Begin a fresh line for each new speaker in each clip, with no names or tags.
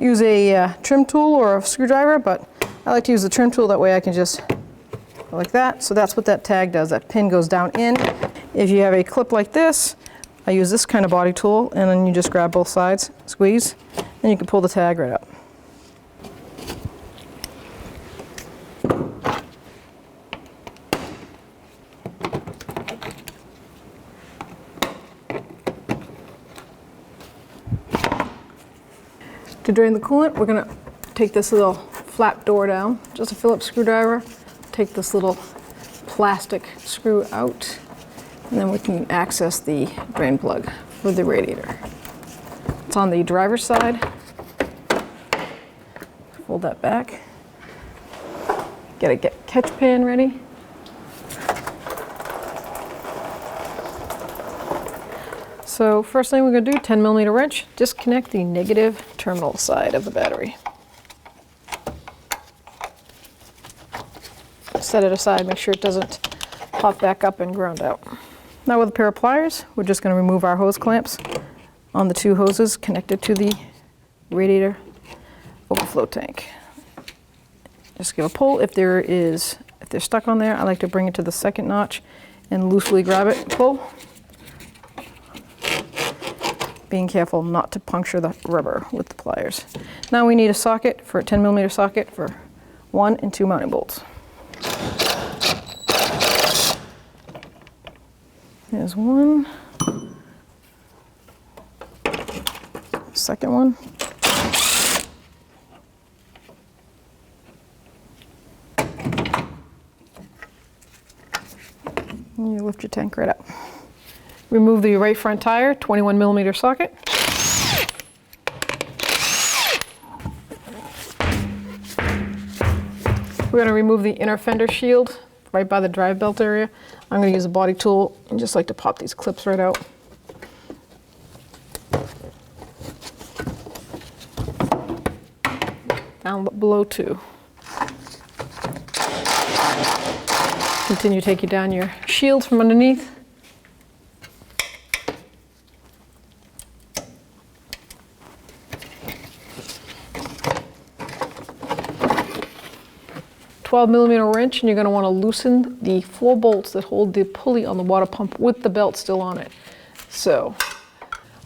use a trim tool or a screwdriver, but I like to use the trim tool. That way I can just go like that. So that's what that tag does. That pin goes down in. If you have a clip like this, I use this kind of body tool, and then you just grab both sides, squeeze, and you can pull the tag right up. To drain the coolant, we're going to take this little flap door down, just a Phillips screwdriver, take this little plastic screw out, and then we can access the drain plug for the radiator. It's on the driver's side. Fold that back. Get a catch pan ready. So first thing we're going to do, 10mm wrench, disconnect the negative terminal side of the battery. Set it aside, make sure it doesn't pop back up and ground out. Now with a pair of pliers, we're just going to remove our hose clamps on the two hoses connected to the radiator overflow tank. Just give a pull. If they're stuck on there, I like to bring it to the second notch and loosely grab it and pull. Being careful not to puncture the rubber with the pliers. Now we need a socket, for a 10mm socket for 1 and 2 mounting bolts. There's one. Second one. And you lift your tank right up. Remove the right front tire, 21mm socket. We're going to remove the inner fender shield right by the drive belt area. I'm going to use a body tool and just like to pop these clips right out. Down below 2. Continue taking down your shields from underneath. $12mm wrench, and you're going to want to loosen the 4 bolts that hold the pulley on the water pump with the belt still on it. So,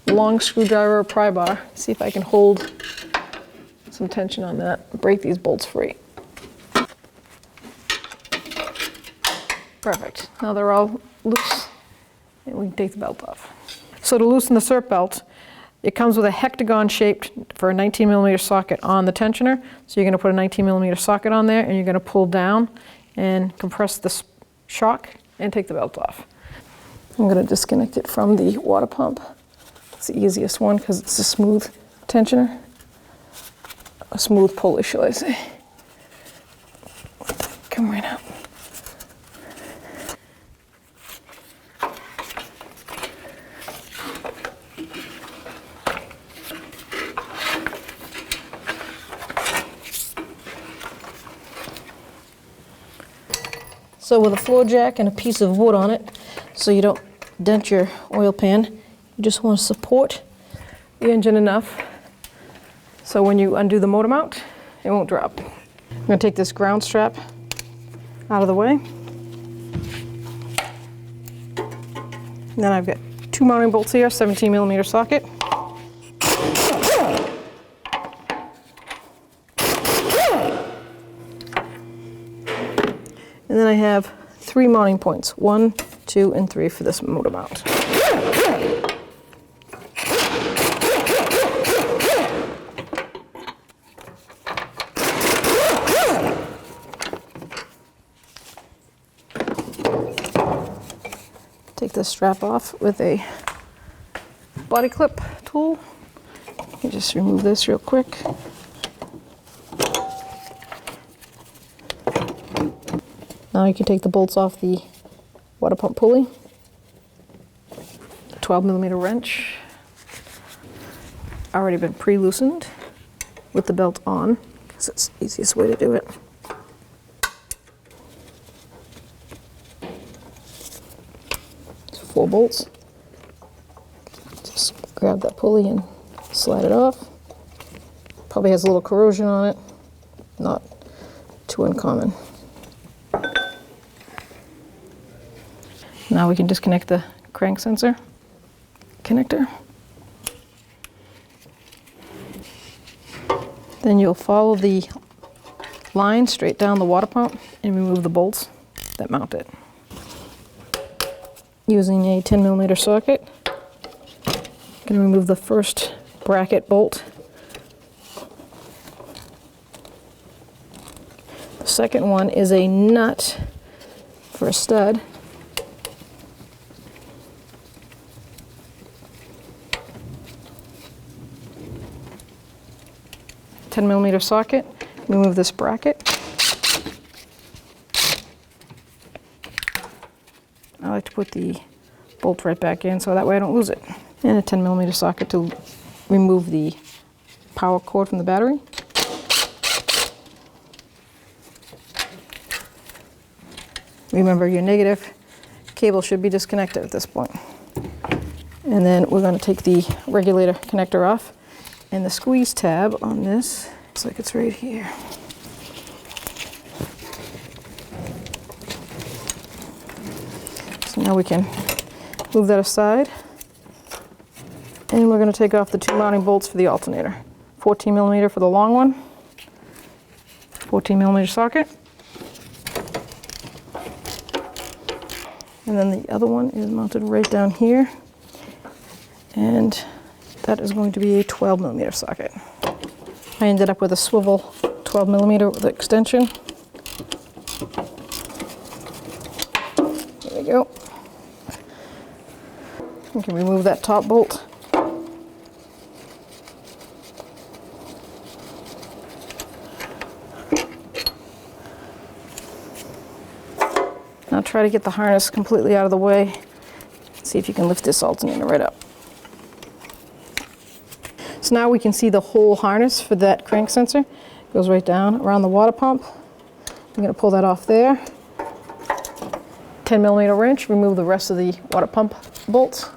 long screwdriver or pry bar. See if I can hold some tension on that. Break these bolts free. Perfect. Now they're all loose, and we can take the belt off. So to loosen the CERT belt, it comes with a hectagon shaped for a 19mm socket on the tensioner. So you're going to put a 19mm socket on there, and you're going to pull down and compress the shock and take the belt off. I'm going to disconnect it from the water pump. It's the easiest one because it's a smooth tensioner. A smooth pulley, shall I say. Come right out. So with a floor jack and a piece of wood on it, so you don't dent your oil pan, you just want to support the engine enough so when you undo the motor mount, it won't drop. I'm going to take this ground strap out of the way. And then I've got 2 mounting bolts here, 17mm socket. And then I have 3 mounting points, 1, 2, and 3 for this motor mount. Take this strap off with a body clip tool. You can just remove this real quick. Now you can take the bolts off the water pump pulley. 12mm wrench. Already been pre-loosened with the belt on, because it's the easiest way to do it. It's 4 bolts. Just grab that pulley and slide it off. Probably has a little corrosion on it, not too uncommon. Now we can disconnect the crank sensor connector. Then you'll follow the line straight down the water pump and remove the bolts that mount it. Using a 10mm socket, I'm going to remove the first bracket bolt. The second one is a nut for a stud. $10mm socket, remove this bracket. I like to put the bolt right back in so that way I don't lose it. And a 10mm socket to remove the power cord from the battery. Remember, your negative cable should be disconnected at this point. And then we're going to take the regulator connector off. And the squeeze tab on this, looks like it's right here. So now we can move that aside. And we're going to take off the 2 mounting bolts for the alternator. 14mm for the long one, 14mm socket. And then the other one is mounted right down here. And that is going to be a 12mm socket. I ended up with a swivel 12mm with extension. There we go. You can remove that top bolt. Now try to get the harness completely out of the way. See if you can lift this alternator right up. So now we can see the whole harness for that crank sensor. It goes right down around the water pump. I'm going to pull that off there. 10mm wrench, remove the rest of the water pump bolts.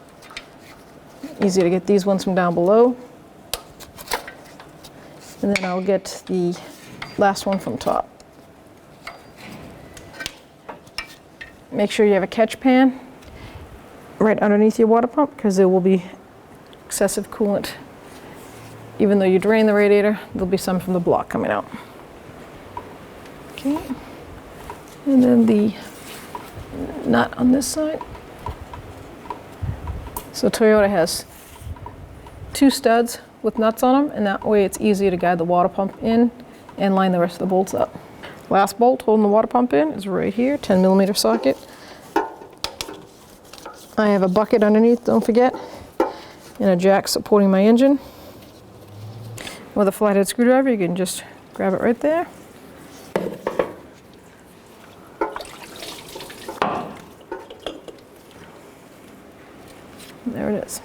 Easy to get these ones from down below. And then I'll get the last one from top. Make sure you have a catch pan right underneath your water pump because there will be excessive coolant. Even though you drain the radiator, there'll be some from the block coming out. Okay. And then the nut on this side. So Toyota has 2 studs with nuts on them, and that way it's easier to guide the water pump in and line the rest of the bolts up. Last bolt holding the water pump in is right here, 10mm socket. I have a bucket underneath, don't forget, and a jack supporting my engine. With a flathead screwdriver, you can just grab it right there. There it is.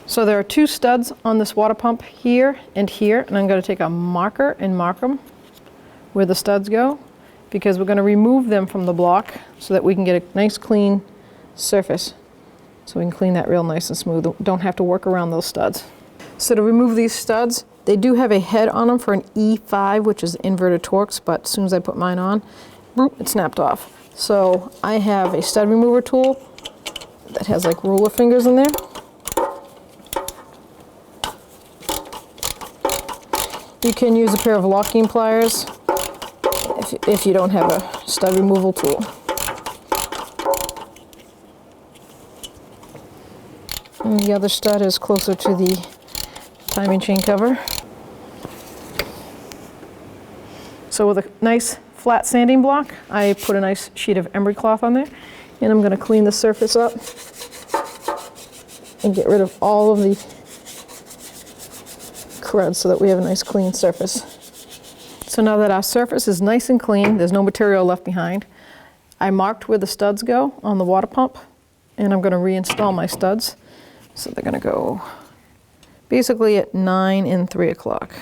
So there are 2 studs on this water pump here, and I'm going to take a marker and mark them where the studs go, because we're going to remove them from the block so that we can get a nice clean surface. So we can clean that real nice and smooth. Don't have to work around those studs. So to remove these studs, they do have a head on them for an E5, which is inverted Torx, but as soon as I put mine on, it snapped off. So I have a stud remover tool that has like ruler fingers in there. You can use a pair of locking pliers if you don't have a stud removal tool. And the other stud is closer to the timing chain cover. So with a nice flat sanding block, I put a nice sheet of emery cloth on there, and I'm going to clean the surface up and get rid of all of the crud so that we have a nice clean surface. So now that our surface is nice and clean, there's no material left behind, I marked where the studs go on the water pump, and I'm going to reinstall my studs. So they're going to go basically at 9 and 3 o'clock.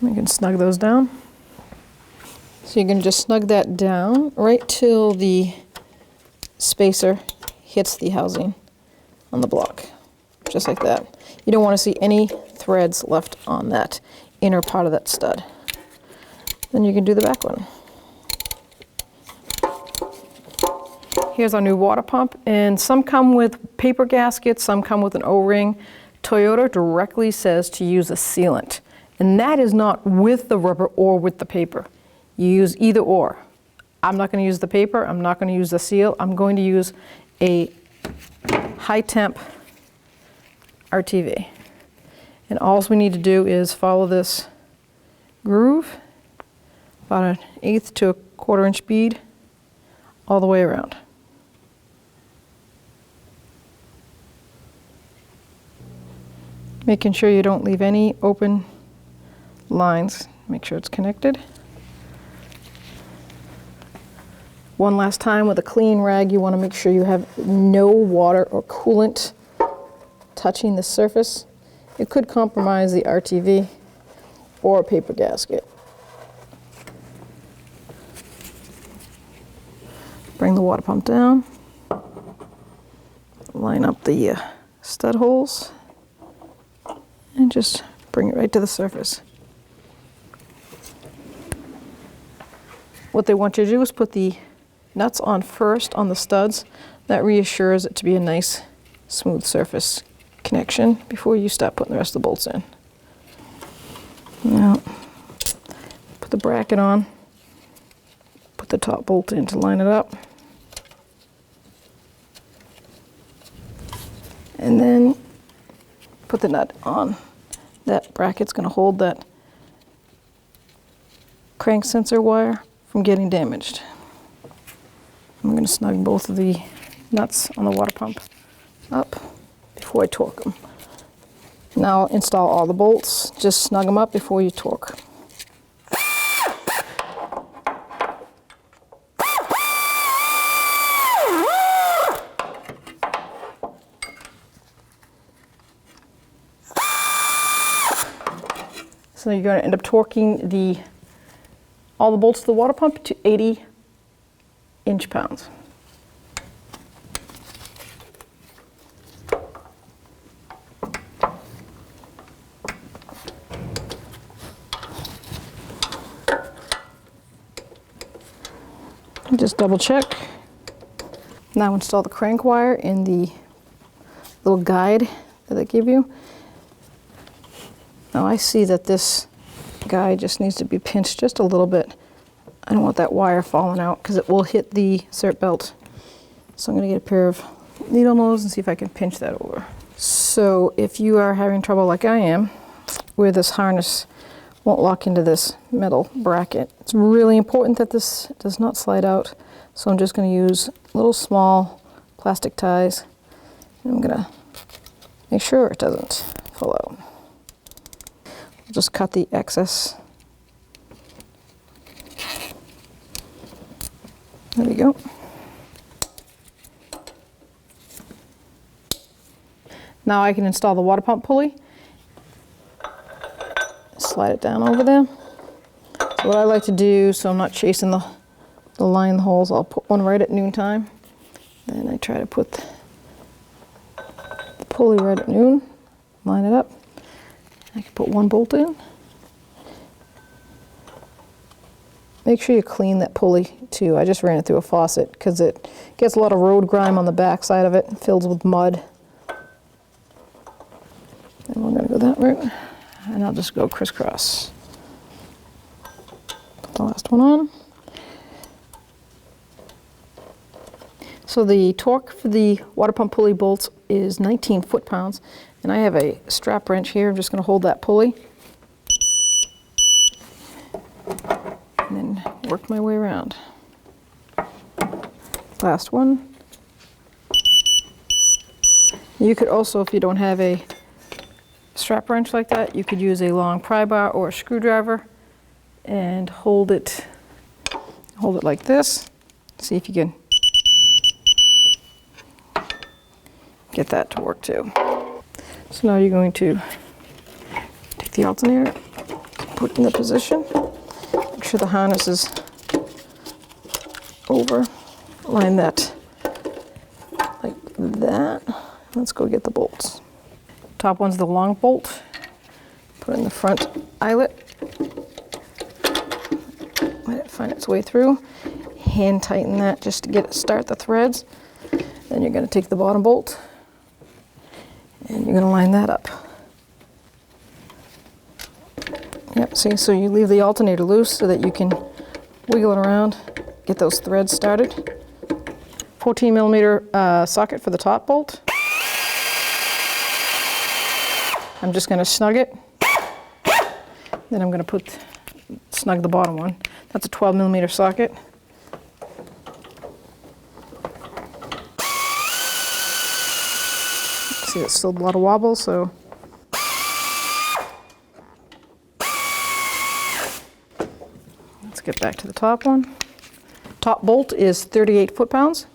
We can snug those down. So you can just snug that down right till the spacer hits the housing on the block. just like that. You don't want to see any threads left on that inner part of that stud. Then you can do the back one. Here's our new water pump, and some come with paper gaskets, some come with an O-ring. Toyota directly says to use a sealant, and that is not with the rubber or with the paper. You use either or. I'm not going to use the paper, I'm not going to use the seal, I'm going to use a high temp RTV. And all we need to do is follow this groove, about 1/8 to 1/4 inch bead, all the way around. Making sure you don't leave any open lines. Make sure it's connected. One last time with a clean rag, you want to make sure you have no water or coolant touching the surface. It could compromise the RTV or a paper gasket. Bring the water pump down. Line up the stud holes and just bring it right to the surface. What they want you to do is put the nuts on first on the studs. That reassures it to be a nice smooth surface connection before you start putting the rest of the bolts in. Now, put the bracket on, put the top bolt in to line it up, and then put the nut on. That bracket's going to hold that crank sensor wire from getting damaged. I'm going to snug both of the nuts on the water pump up before I torque them. Now I'll install all the bolts. Just snug them up before you torque. So you're going to end up torquing all the bolts of the water pump to 80 inch-pounds. Just double check. Now install the crank wire in the little guide that they give you. Now I see that this guide just needs to be pinched just a little bit. I don't want that wire falling out because it will hit the cert belt. So I'm going to get a pair of needle nose and see if I can pinch that over. So if you are having trouble like I am, where this harness won't lock into this metal bracket, it's really important that this does not slide out. So I'm just going to use little small plastic ties, and I'm going to make sure it doesn't fall out. Just cut the excess. There we go. Now I can install the water pump pulley. Slide it down over there. So what I like to do, so I'm not chasing the line in the holes, I'll put one right at noontime. Then I try to put the pulley right at noon, line it up. I can put one bolt in. Make sure you clean that pulley too. I just ran it through a faucet because it gets a lot of road grime on the back side of it and fills with mud. And we're going to go that route. And I'll just go crisscross. Put the last one on. So the torque for the water pump pulley bolts is 19 foot-pounds. And I have a strap wrench here. I'm just going to hold that pulley and then work my way around. Last one. You could also, if you don't have a strap wrench like that, you could use a long pry bar or a screwdriver and hold it like this. See if you can get that to work too. So now you're going to take the alternator, put it in the position, make sure the harness is over, line that like that. Let's go get the bolts. Top one's the long bolt. Put it in the front eyelet. Let it find its way through. Hand tighten that just to start the threads. Then you're going to take the bottom bolt and you're going to line that up. Yep, see, so you leave the alternator loose so that you can wiggle it around, get those threads started. 14 millimeter socket for the top bolt. I'm just going to snug it. Then I'm going to snug the bottom one. That's a 12 millimeter socket. See, it's still a lot of wobble, so. Let's get back to the top one. Top bolt is 38 foot-pounds.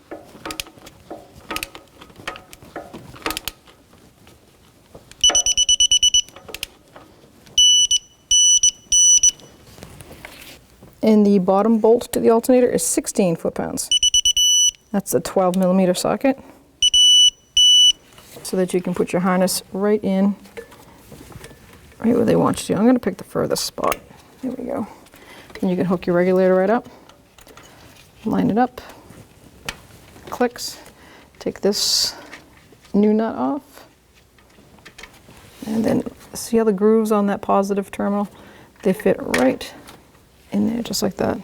And the bottom bolt to the alternator is 16 foot-pounds. That's a 12 millimeter socket. So that you can put your harness right in, right where they want you to. I'm going to pick the furthest spot. There we go. And you can hook your regulator right up. Line it up. Clicks. Take this new nut off. And then see how the grooves on that positive terminal? They fit right in there, just like that.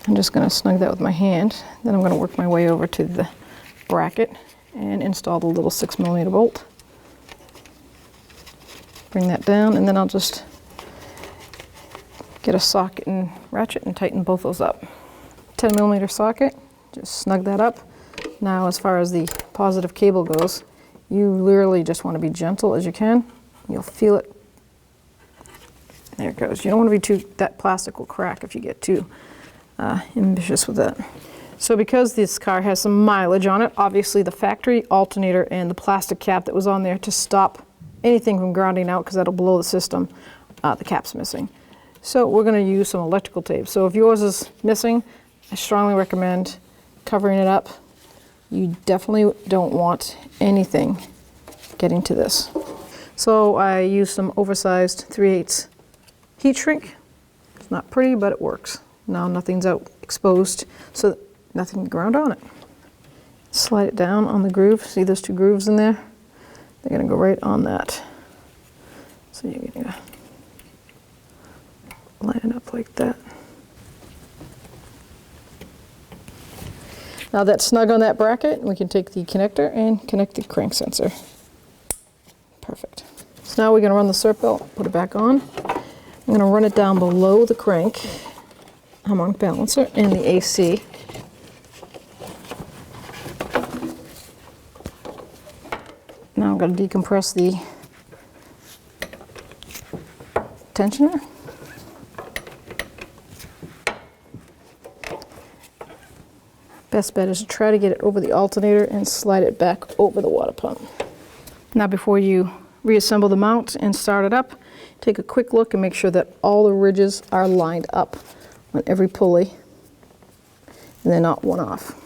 I'm just going to snug that with my hand. Then I'm going to work my way over to the bracket and install the little 6 millimeter bolt. Bring that down, and then I'll just get a socket and ratchet and tighten both those up. 10 millimeter socket, just snug that up. Now, as far as the positive cable goes, you literally just want to be gentle as you can. You'll feel it. There it goes. You don't want to be that plastic will crack if you get too ambitious with that. So because this car has some mileage on it, obviously the factory alternator and the plastic cap that was on there to stop anything from grounding out, because that'll blow the system, the cap's missing. So we're going to use some electrical tape. So if yours is missing, I strongly recommend covering it up. You definitely don't want anything getting to this. So I use some oversized 3/8 heat shrink. It's not pretty, but it works. Now nothing's out exposed, so nothing can ground on it. Slide it down on the groove. See those two grooves in there? They're going to go right on that. So you're going to line it up like that. Now that's snug on that bracket, we can take the connector and connect the crank sensor. Perfect. So now we're going to run the CERT belt, put it back on. I'm going to run it down below the crank harmonic balancer and the AC. Now I'm going to decompress the tensioner. Best bet is to try to get it over the alternator and slide it back over the water pump. Now before you reassemble the mount and start it up, take a quick look and make sure that all the ridges are lined up on every pulley and they're not one off.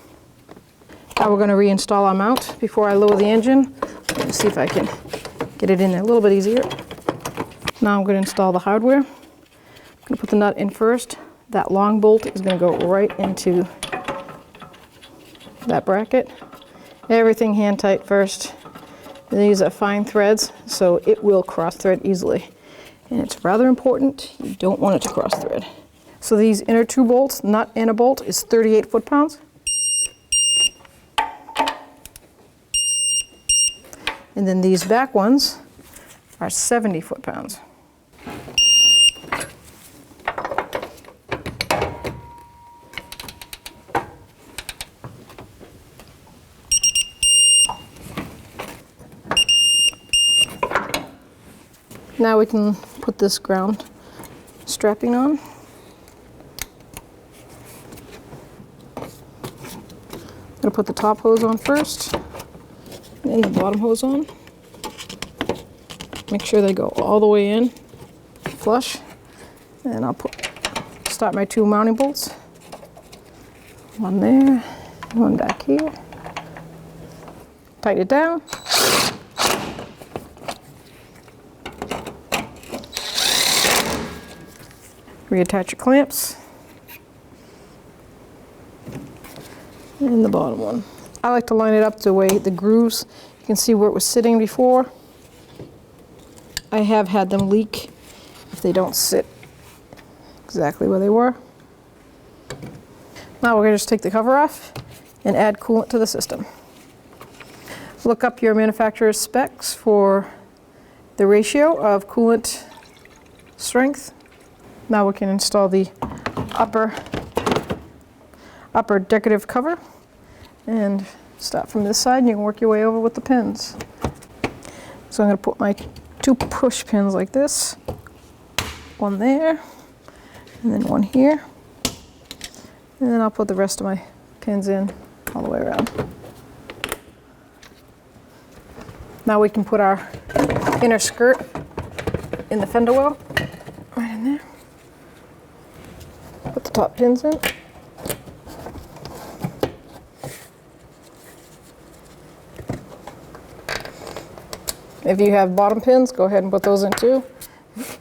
Now we're going to reinstall our mount. Before I lower the engine, let's see if I can get it in there a little bit easier. Now I'm going to install the hardware. I'm going to put the nut in first. That long bolt is going to go right into that bracket. Everything hand tight first. These are fine threads, so it will cross thread easily. And it's rather important, you don't want it to cross thread. So these inner two bolts, nut and a bolt, is 38 foot-pounds. And then these back ones are 70 foot-pounds. Now we can put this ground strapping on. I'm going to put the top hose on first, and then the bottom hose on. Make sure they go all the way in, flush. And I'll start my two mounting bolts. One there, one back here. Tighten it down. Reattach your clamps. And the bottom one. I like to line it up the way the grooves, you can see where it was sitting before. I have had them leak if they don't sit exactly where they were. Now we're going to just take the cover off and add coolant to the system. Look up your manufacturer's specs for the ratio of coolant strength. Now we can install the upper decorative cover and start from this side and you can work your way over with the pins. So I'm going to put my 2 push pins like this, one there and then one here, and then I'll put the rest of my pins in all the way around. Now we can put our inner skirt in the fender well, right in there. Put the top pins in. If you have bottom pins, go ahead and put those in too.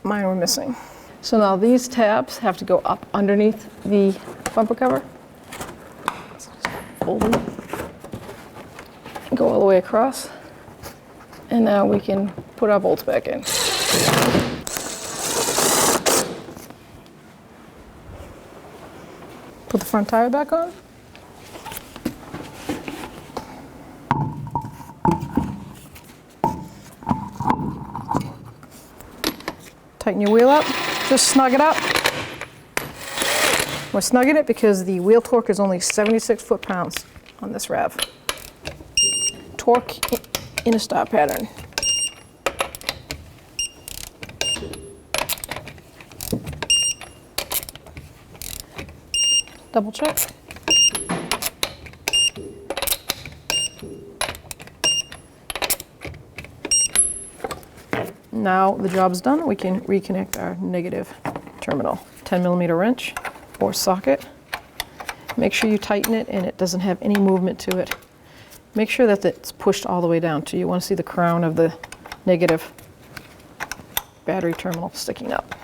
Mine were missing. So now these tabs have to go up underneath the bumper cover. Fold them. Go all the way across. And now we can put our bolts back in. Put the front tire back on. Tighten your wheel up, just snug it up. We're snugging it because the wheel torque is only 76 foot-pounds on this RAV. Torque in a star pattern. Double check. Now the job's done, we can reconnect our negative terminal. 10mm wrench or socket. Make sure you tighten it and it doesn't have any movement to it. Make sure that it's pushed all the way down to you. You want to see the crown of the negative battery terminal sticking up.